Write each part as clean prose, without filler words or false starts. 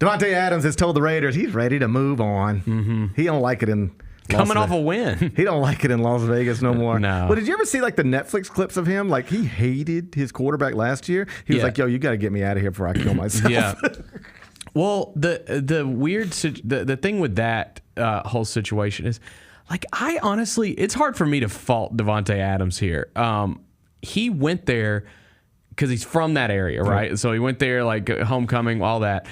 Davante Adams has told the Raiders he's ready to move on. Mm-hmm. He don't like it in coming off a win. He don't like it in Las Vegas no more. No. Well, did you ever see like the Netflix clips of him? Like he hated his quarterback last year. He was like, "Yo, you got to get me out of here before I kill myself." Yeah. Well, the weird the thing with that whole situation is, like, I honestly, it's hard for me to fault Davante Adams here. He went there because he's from that area, right? So he went there, like homecoming, all that.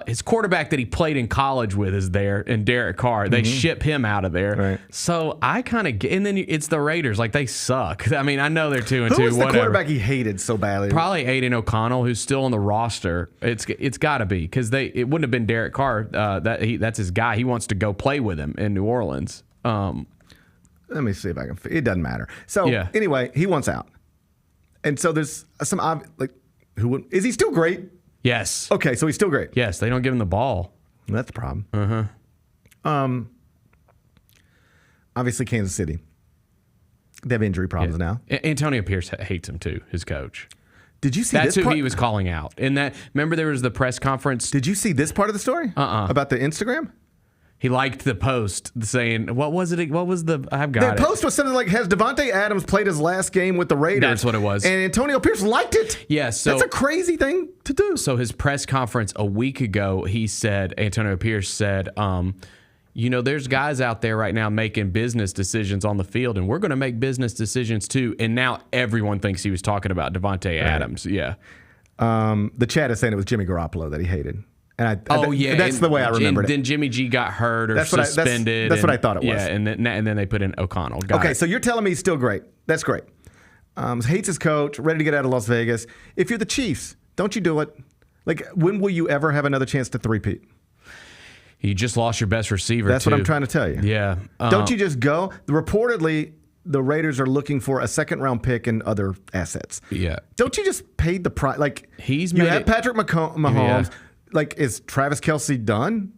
His quarterback that he played in college with is there, and Derek Carr. They ship him out of there. Right. So I kind of get, and then it's the Raiders. Like, they suck. I mean, I know they're 2-2. Who was the whatever. quarterback he hated so badly? Probably Aiden O'Connell, who's still on the roster. It's got to be, because it wouldn't have been Derek Carr. That's his guy. He wants to go play with him in New Orleans. Let me see if I can. It doesn't matter. So anyway, he wants out, and so there's some is he still great? Yes. Okay, so he's still great. Yes, they don't give him the ball. That's the problem. Uh-huh. Obviously, Kansas City. They have injury problems now. Antonio Pierce hates him too, his coach. Did you see That's this who he was calling out. And remember there was the press conference? Did you see this part of the story? About the Instagram? He liked the post saying, what was it? What was I've got that it. The post was something like, has Davante Adams played his last game with the Raiders? That's what it was. And Antonio Pierce liked it. Yeah, so that's a crazy thing to do. So his press conference a week ago, Antonio Pierce said, there's guys out there right now making business decisions on the field, and we're going to make business decisions too. And now everyone thinks he was talking about Davante Adams. Yeah. The chat is saying it was Jimmy Garoppolo that he hated. And that's the way I remembered it. Then Jimmy G got hurt or suspended. That's what I thought it was. Yeah, and then they put in O'Connell. So you're telling me he's still great. That's great. Hates his coach, ready to get out of Las Vegas. If you're the Chiefs, don't you do it? Like, when will you ever have another chance to three-peat? You just lost your best receiver, That's what I'm trying to tell you. Yeah. Don't you just go? Reportedly, the Raiders are looking for a second-round pick and other assets. Yeah. Don't you just pay the price? Like, you have Patrick Mahomes. Yeah. Like, is Travis Kelce done?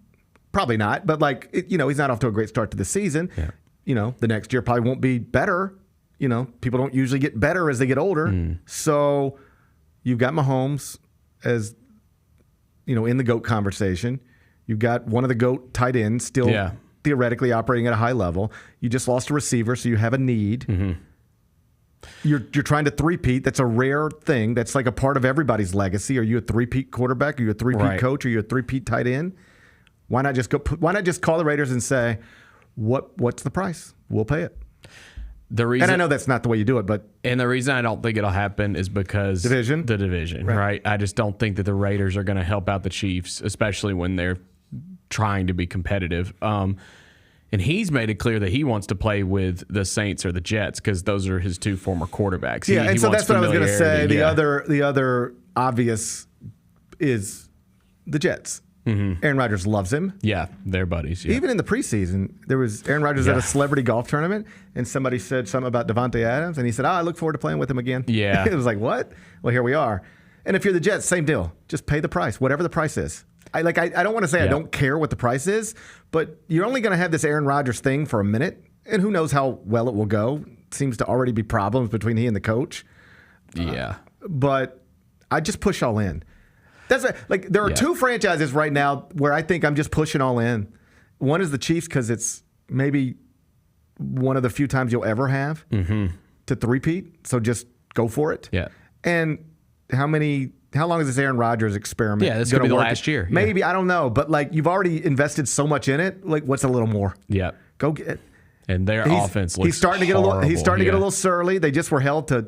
Probably not. But, he's not off to a great start to the season. Yeah. The next year probably won't be better. People don't usually get better as they get older. So you've got Mahomes as, in the GOAT conversation. You've got one of the GOAT tight ends still theoretically operating at a high level. You just lost a receiver, so you have a need. Mm-hmm. You're trying to three-peat. That's a rare thing. That's like a part of everybody's legacy. Are you a three-peat quarterback? Are you a three-peat coach? Are you a three-peat tight end? Why not just call the Raiders and say, what's the price? We'll pay it. And I know that's not the way you do it, but the reason I don't think it'll happen is because the division, right? I just don't think that the Raiders are going to help out the Chiefs, especially when they're trying to be competitive. And he's made it clear that he wants to play with the Saints or the Jets because those are his two former quarterbacks. Yeah, so that's what I was going to say. The other obvious is the Jets. Mm-hmm. Aaron Rodgers loves him. Yeah, they're buddies. Yeah. Even in the preseason, there was Aaron Rodgers at a celebrity golf tournament, and somebody said something about Davante Adams, and he said, I look forward to playing with him again. Yeah. It was like, what? Well, here we are. And if you're the Jets, same deal. Just pay the price, whatever the price is. I don't want to say I don't care what the price is, but you're only going to have this Aaron Rodgers thing for a minute, and who knows how well it will go. It seems to already be problems between he and the coach. Yeah. But I just push all in. There are two franchises right now where I think I'm just pushing all in. One is the Chiefs because it's maybe one of the few times you'll ever have to three-peat, so just go for it. Yeah. And how long is this Aaron Rodgers experiment? Yeah, this could be the last year. Maybe, I don't know. But you've already invested so much in it. Like, what's a little more? Yeah. Go get it. And their offense looks He's starting to get a little surly. They just were held to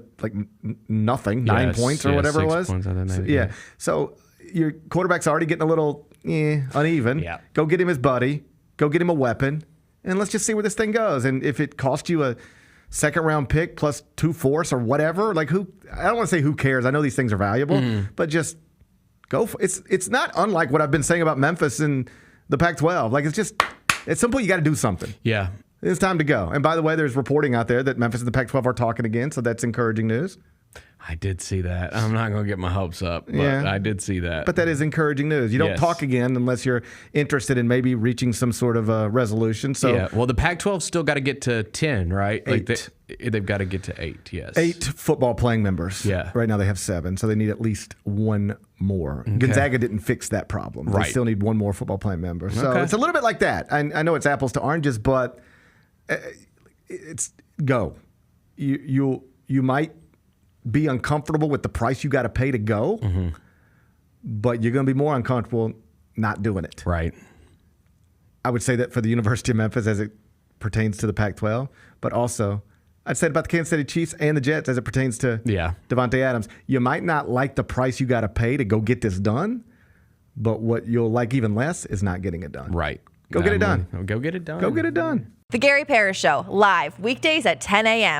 nothing, 9 points or whatever it was. 6 points out of 9. So your quarterback's already getting a little uneven. Yeah. Go get him his buddy. Go get him a weapon. And let's just see where this thing goes. And if it costs you a second-round pick plus 2 fourths or whatever, I don't want to say who cares. I know these things are valuable, but just go for it. It's not unlike what I've been saying about Memphis and the Pac-12. It's just, at some point you got to do something. Yeah. It's time to go. And by the way, there's reporting out there that Memphis and the Pac-12 are talking again, so that's encouraging news. I did see that. I'm not going to get my hopes up, but I did see that. But that is encouraging news. You don't talk again unless you're interested in maybe reaching some sort of a resolution. So well, the Pac-12 still got to get to 10, right? 8. Like they've got to get to 8, yes. 8 football playing members. Yeah. Right now they have 7, so they need at least one more. Okay. Gonzaga didn't fix that problem. They still need one more football playing member. So it's a little bit like that. I know it's apples to oranges, but it's go. You might be uncomfortable with the price you got to pay to go, but you're going to be more uncomfortable not doing it. Right. I would say that for the University of Memphis as it pertains to the Pac-12, but also I'd say about the Kansas City Chiefs and the Jets as it pertains to Davante Adams. You might not like the price you got to pay to go get this done, but what you'll like even less is not getting it done. Right. Go get it done. Go get it done. Go get it done. The Gary Parrish Show, live weekdays at 10 a.m.